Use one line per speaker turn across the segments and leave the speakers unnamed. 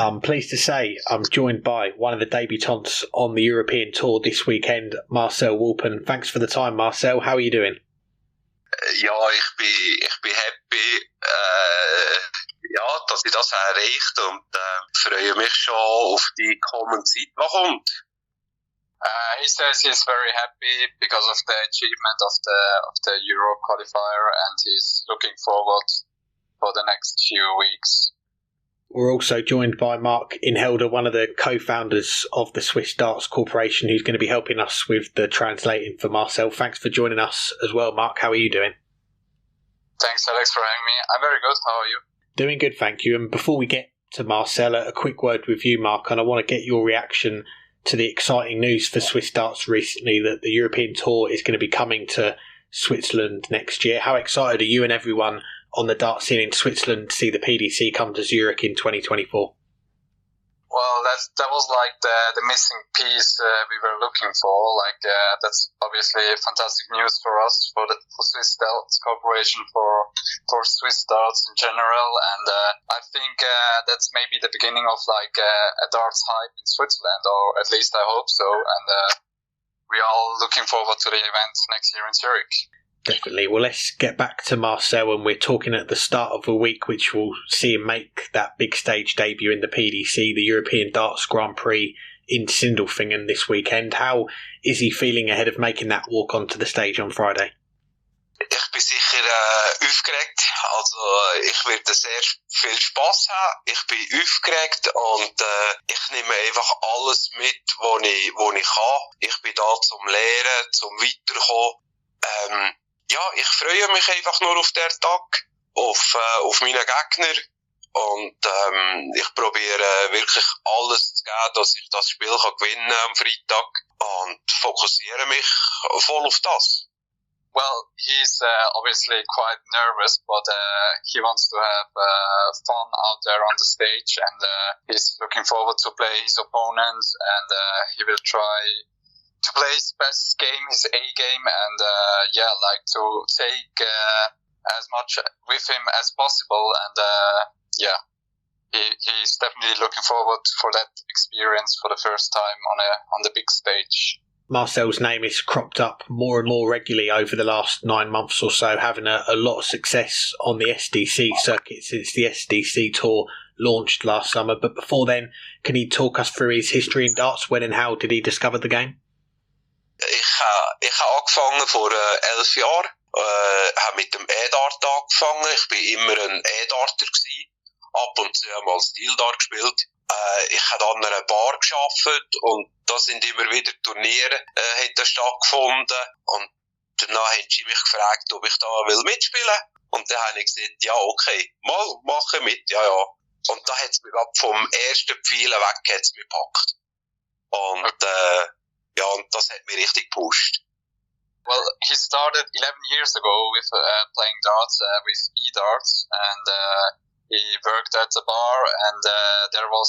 I'm pleased to say I'm joined by one of the debutants on the European Tour this weekend, Marcel Walpen. Thanks for the time, Marcel. How are you doing?
Ja, ich bin happy, dass ich das erreicht und freue mich schon auf die kommende Zeit, die kommt.
He says he's very happy because of the achievement of the Euro qualifier, and he's looking forward for the next few weeks.
We're also joined by Mark Inhelder, one of the co-founders of the Swiss Darts Corporation, who's going to be helping us with the translating for Marcel. Thanks for joining us as well, Mark. How are you doing?
Thanks, Alex, for having me. I'm very good. How are you?
Doing good, thank you. And before we get to Marcel, a quick word with you, Mark, and I want to get your reaction to the exciting news for Swiss Darts recently that the European Tour is going to be coming to Switzerland next year. How excited are you and everyone on the dart scene in Switzerland to see the PDC come to Zurich in 2024?
Well, that was like the missing piece we were looking for. That's obviously fantastic news for us, for Swiss Darts Corporation, for Swiss Darts in general, and I think that's maybe the beginning of a darts hype in Switzerland, or at least I hope so. And we are all looking forward to the event next year in Zurich.
Definitely. Well, let's get back to Marcel, and we're talking at the start of the week, which will see him make that big stage debut in the PDC, the European Darts Grand Prix in Sindelfingen this weekend. How is he feeling ahead of making that walk onto the stage on Friday?
Ich bin sicher aufgeregt. Also ich werde sehr viel Spass haben. Ich bin aufgeregt und ich nehme einfach alles mit, wo ich kann. Ich bin da zum Lehren, zum Weiterkommen. Ich freue mich einfach nur auf den Tag, auf meine Gegner, und ich probiere wirklich alles zu geben, dass ich das Spiel gewinnen kann am Freitag, und fokussiere mich voll auf das.
Well, he's obviously quite nervous, but he wants to have fun out there on the stage, and he's looking forward to play his opponent, and he will try to play his best game, his A game, and to take as much with him as possible, and he's definitely looking forward for that experience for the first time on the big stage.
Marcel's name has cropped up more and more regularly over the last 9 months or so, having a lot of success on the SDC circuit since the SDC Tour launched last summer. But before then, can he talk us through his history in darts? When and how did he discover the game?
Ich habe angefangen vor 11 Jahren, habe mit dem E-Dart angefangen. Ich bin immer ein E-Darter gewesen, ab und zu mal Stil-Dart gespielt. Ich habe an einer Bar gearbeitet und da sind immer wieder Turniere stattgefunden, und danach haben sie mich gefragt, ob ich da mitspielen will, und dann habe ich gesagt, ja, okay, mal machen mit, ja. Und da hat es mich vom ersten Pfeilen weg hat's mich gepackt. Und und das hat mich richtig gepusht.
Well, he started 11 years ago with playing darts with e-darts, and he worked at a bar, and there was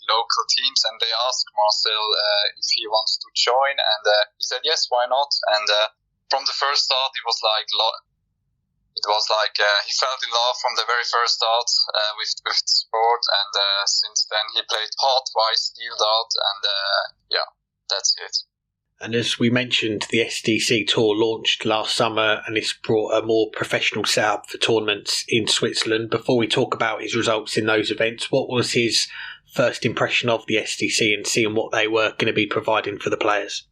local teams, and they asked Marcel if he wants to join, and he said yes, why not? And from the first start, he fell in love from the very first start with the sport, and since then he played hard, wide, steel dart, and that's it.
And as we mentioned, the SDC Tour launched last summer, and it's brought a more professional setup for tournaments in Switzerland. Before we talk about his results in those events, what was his first impression of the SDC and seeing what they were going to be providing for the players?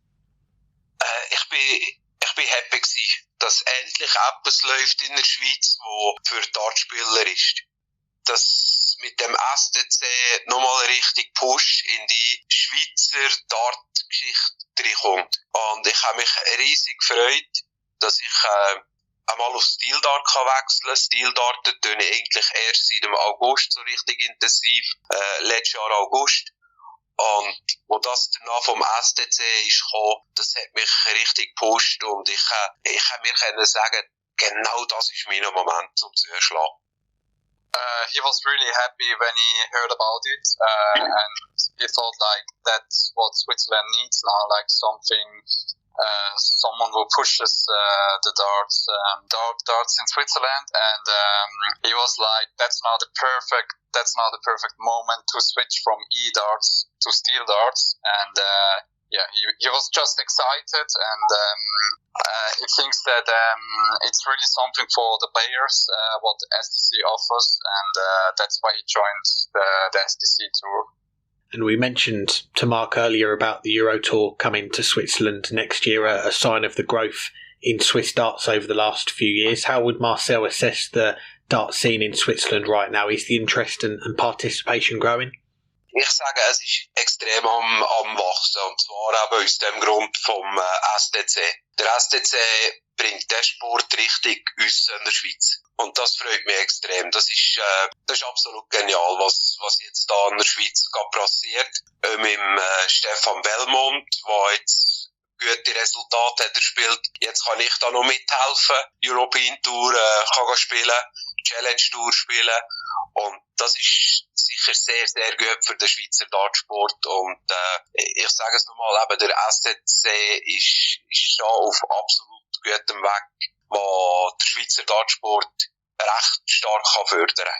Ich bin happy gewesen, dass endlich etwas läuft in der Schweiz, wo für Dartspieler ist. Dass mit dem SDC nochmal richtig Push in die Schweizer Dart-Geschichte reinkommt. Und ich habe mich riesig gefreut, dass ich einmal auf Stil-Dart wechseln kann. Stil-Darten tue ich eigentlich erst seit dem August so richtig intensiv, letztes Jahr August. Und wo das danach vom SDC ist gekommen, das hat mich richtig gepusht, und ich habe mir können sagen, genau das ist mein Moment zum Zuschlagen.
He was really happy when he heard about it, and he thought that's what Switzerland needs now, something someone who pushes the darts in Switzerland, and he was like, that's not the perfect moment to switch from darts to steel darts, and he was just excited, and he thinks that it's really something for the players what the STC offers, and that's why he joined the STC tour.
And we mentioned to Mark earlier about the Euro Tour coming to Switzerland next year, a sign of the growth in Swiss darts over the last few years. How would Marcel assess the dart scene in Switzerland right now? Is the interest and participation growing?
Ich sage, es ist extrem am Wachsen, und zwar eben aus dem Grund vom STC. Der STC bringt den Sport richtig uns in der Schweiz. Und das freut mich extrem. Das ist absolut genial, was jetzt da in der Schweiz passiert. Mit Stefan Belmont, der jetzt gute Resultate hat erspielt. Jetzt kann ich da noch mithelfen. European Tour kann spielen, Challenge Tour spielen. Und das ist sicher sehr, sehr gut für den Schweizer Dartsport. Und ich sage es nochmal, eben der STC ist da auf absolut gutem Weg, wo der Schweizer Dartsport recht stark kann fördern.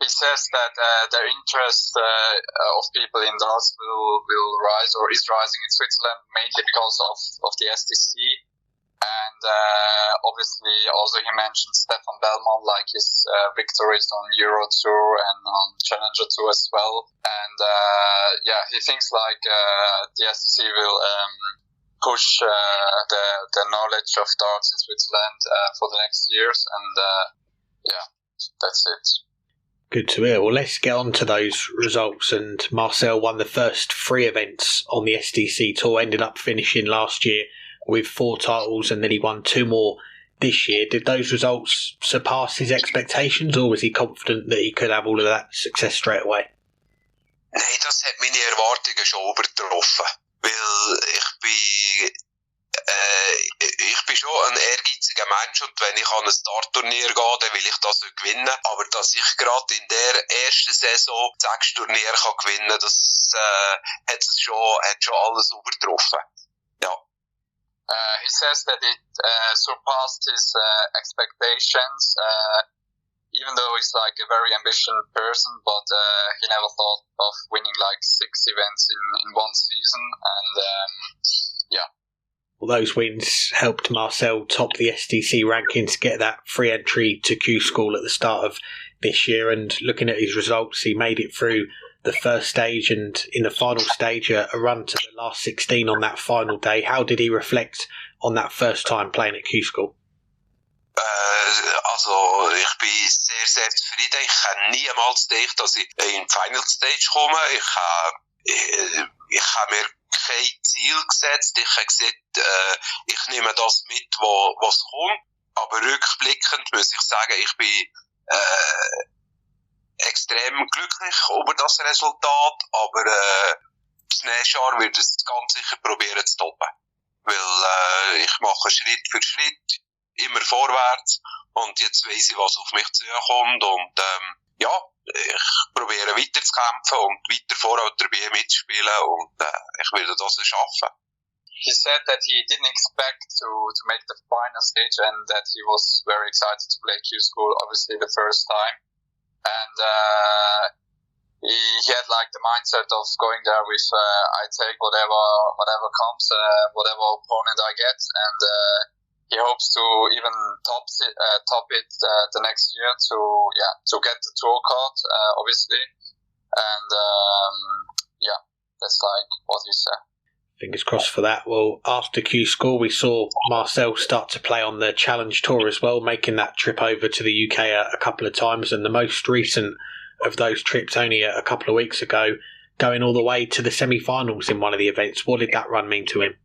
He says that the interest of people in darts will rise, or is rising in Switzerland, mainly because of the STC. And obviously also he mentioned Stefan Belmont, like his victories on Euro Tour and on Challenger Tour as well. And he thinks like the STC will push the knowledge of darts in Switzerland for the next years. And that's it.
Good to hear. Well, let's get on to those results. And Marcel won the first 3 events on the STC Tour, ended up finishing last year with 4 titles, and then he won 2 more this year. Did those results surpass his expectations, or was he confident that he could have all of that success straight away?
Nein, das hat meine Erwartungen schon übertroffen. Weil ich bin schon ein ehrgeiziger Mensch, und wenn ich an ein Dartturnier gehe, dann will ich das gewinnen. Aber dass ich gerade in der ersten Saison 6 Turniere kann gewinnen, das hat schon alles übertroffen. Ja.
He says that it surpassed his expectations, even though he's like a very ambitious person, but he never thought of winning like 6 events in one season, and
Well, those wins helped Marcel top the STC rankings, get that free entry to Q School at the start of this year. And looking at his results, he made it through the first stage, and in the final stage, a run to the last 16 on that final day. How did he reflect on that first time playing at Q School?
Also, ich bin sehr, sehr zufrieden. Ich habe niemals gedacht, dass ich in die Final Stage komme. Ich habe mir kein Ziel gesetzt. Ich habe gesagt, ich nehme das mit, was kommt. Aber rückblickend muss ich sagen, ich bin extrem glücklich über das Resultat. Aber das nächste Jahr wird es ganz sicher probieren zu toppen. Weil ich mache Schritt für Schritt immer vorwärts. Und jetzt weiss ich, was auf mich zukommt. Und ich probiere weiter zu kämpfen und weiter vorne dabei mitzuspielen, und ich werde das schaffen.
He said that he didn't expect to make the final stage, and that he was very excited to play Q School, obviously the first time. And he had like the mindset of going there with I take whatever comes, whatever opponent I get, and he hopes to even top it the next year to get the tour card, obviously, and that's like what he said.
Fingers crossed for that. Well, after Q School, we saw Marcel start to play on the Challenge Tour as well, making that trip over to the UK a couple of times, and the most recent of those trips only a couple of weeks ago, going all the way to the semi-finals in one of the events. What did that run mean to him?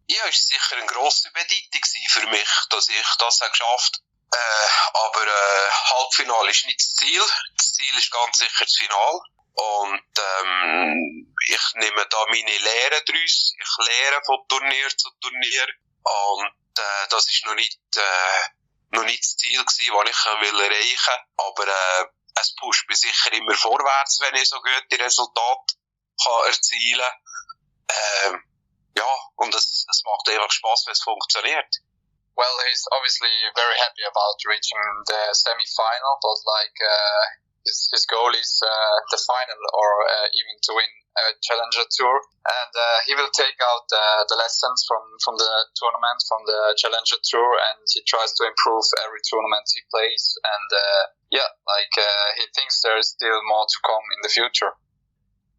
Ja, es war sicher eine grosse Bedeutung für mich, dass ich das geschafft habe. Aber Halbfinale ist nicht das Ziel. Das Ziel ist ganz sicher das Finale. Und ich nehme da meine Lehre daraus. Ich lehre von Turnier zu Turnier. Und das ist noch nicht das Ziel gewesen, das ich erreichen will. Aber es pusht mich sicher immer vorwärts, wenn ich so gute Resultate erzielen kann. ja, und es macht einfach Spaß, wenn es funktioniert.
Well, he's obviously very happy about reaching the semi-final, but his goal is the final or even to win a Challenger Tour. And he will take out the lessons from the tournament, from the Challenger Tour, and he tries to improve every tournament he plays. And he thinks there is still more to come in the future.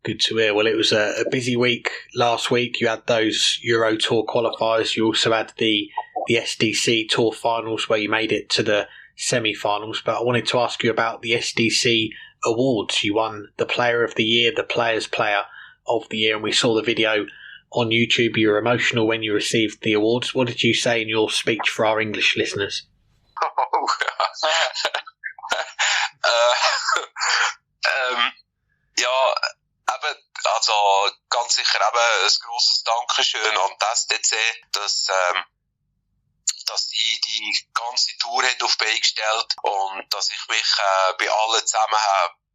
Good to hear. Well, it was a busy week last week. You had those Euro Tour qualifiers. You also had the SDC Tour finals where you made it to the semi-finals. But I wanted to ask you about the SDC awards. You won the Player of the Year, the Players Player of the Year, and we saw the video on YouTube. You were emotional when you received the awards. What did you say in your speech for our English listeners?
Also ganz sicher eben ein grosses Dankeschön an die SDC, dass sie die ganze Tour hat auf die Beine gestellt und dass ich mich bei allen zusammen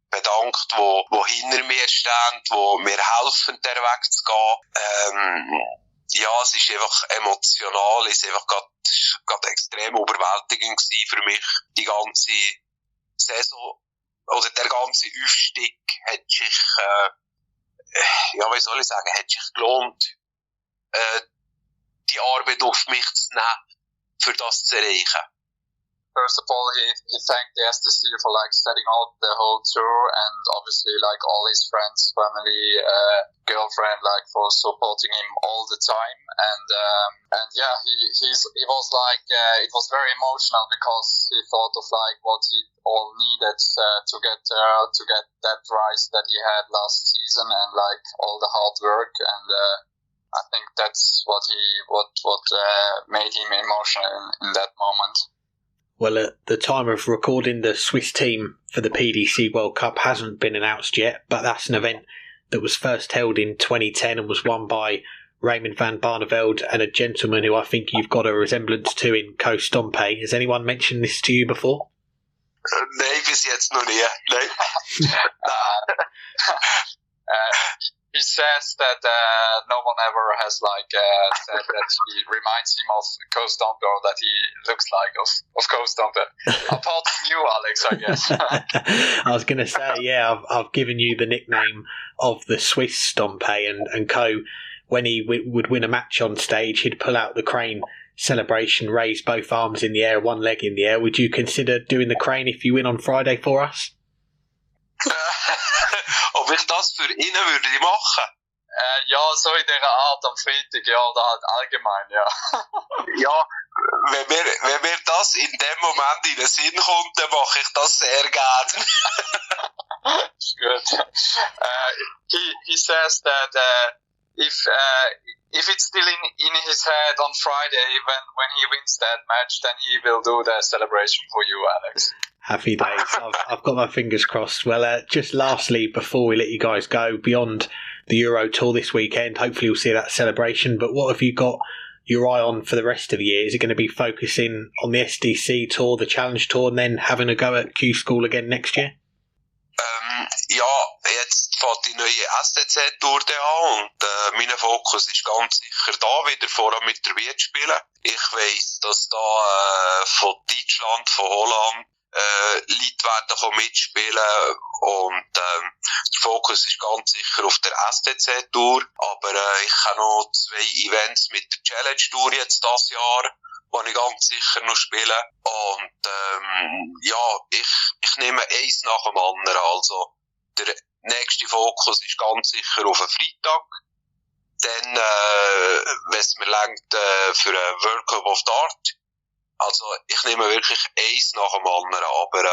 bedankt, wo hinter mir stehen, wo mir helfen, den Weg zu gehen. Es ist einfach emotional, es ist einfach gerade extrem überwältigend gewesen für mich. Die ganze Saison oder der ganze Aufstieg hat sich hat sich gelohnt, die Arbeit auf mich zu nehmen, für das zu erreichen.
First of all, he thanked the STC for setting out the whole tour, and obviously all his friends, family, girlfriend, for supporting him all the time. He was it was very emotional because he thought of what he all needed to get there, to get that rise that he had last season, and all the hard work. And I think that's what made him emotional in that moment.
Well, at the time of recording, the Swiss team for the PDC World Cup hasn't been announced yet, but that's an event that was first held in 2010 and was won by Raymond van Barneveld and a gentleman who I think you've got a resemblance to in Swiss Stompe. Has anyone mentioned this to you before?
Nein, bis jetzt noch nie. Nein.
He says that no one ever has said that he reminds him of Swiss Stompe or that he looks like of Swiss Stompe. Apart from you, Alex, I guess.
I was going to say, yeah, I've given you the nickname of the Swiss Stompe, and Co. When he would win a match on stage, he'd pull out the crane celebration, raise both arms in the air, one leg in the air. Would you consider doing the crane if you win on Friday for us?
Ob ich das für ihn würde machen?
So in dieser Art am Freitag, oder halt allgemein, ja.
Ja, wenn mir das in dem Moment in den Sinn kommt, dann mache ich das sehr gerne.
Good. He says that if it's still in his head on Friday when he wins that match, then he will do the celebration for you, Alex.
Happy days. I've got my fingers crossed. Well, just lastly, before we let you guys go, beyond the Euro Tour this weekend, hopefully you'll see that celebration, but what have you got your eye on for the rest of the year? Is it going to be focusing on the SDC Tour, the Challenge Tour, and then having a go at Q School again next year?
Jetzt fängt die neue SDC-Tour an und mein Fokus ist ganz sicher da, wieder vorher mit der Wirt spielen. Ich weiss, dass da von Deutschland, von Holland Leute werden mitspielen und der Fokus ist ganz sicher auf der SDC-Tour, aber ich habe noch 2 Events mit der Challenge-Tour jetzt dieses Jahr, die ich ganz sicher noch spiele und ich nehme eins nach dem anderen, also der nächste Fokus ist ganz sicher auf den Freitag, dann wenn es mir reicht für einen World Cup of Dart. Also, ich nehme wirklich eins nach dem anderen, aber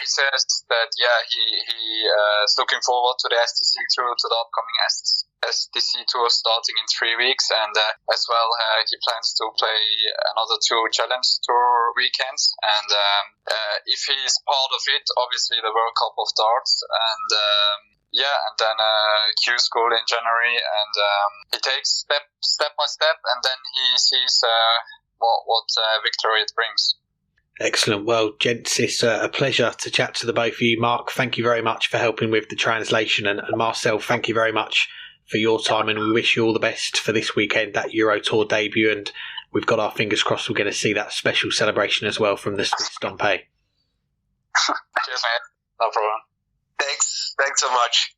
he says that he is looking forward to the SDC tour, to the upcoming SDC tour starting in 3 weeks, and as well he plans to play another 2 challenge tour weekends, and if he is part of it, obviously the World Cup of Darts, and and then Q School in January, and he takes step by step, and then he sees what victory it brings.
Excellent. Well, gents, it's a pleasure to chat to the both of you. Mark, thank you very much for helping with the translation, and Marcel, thank you very much for your time, and we wish you all the best for this weekend, that Euro Tour debut, and we've got our fingers crossed we're going to see that special celebration as well from the Swiss Stompe.
Cheers, mate. No problem.
Thanks so much.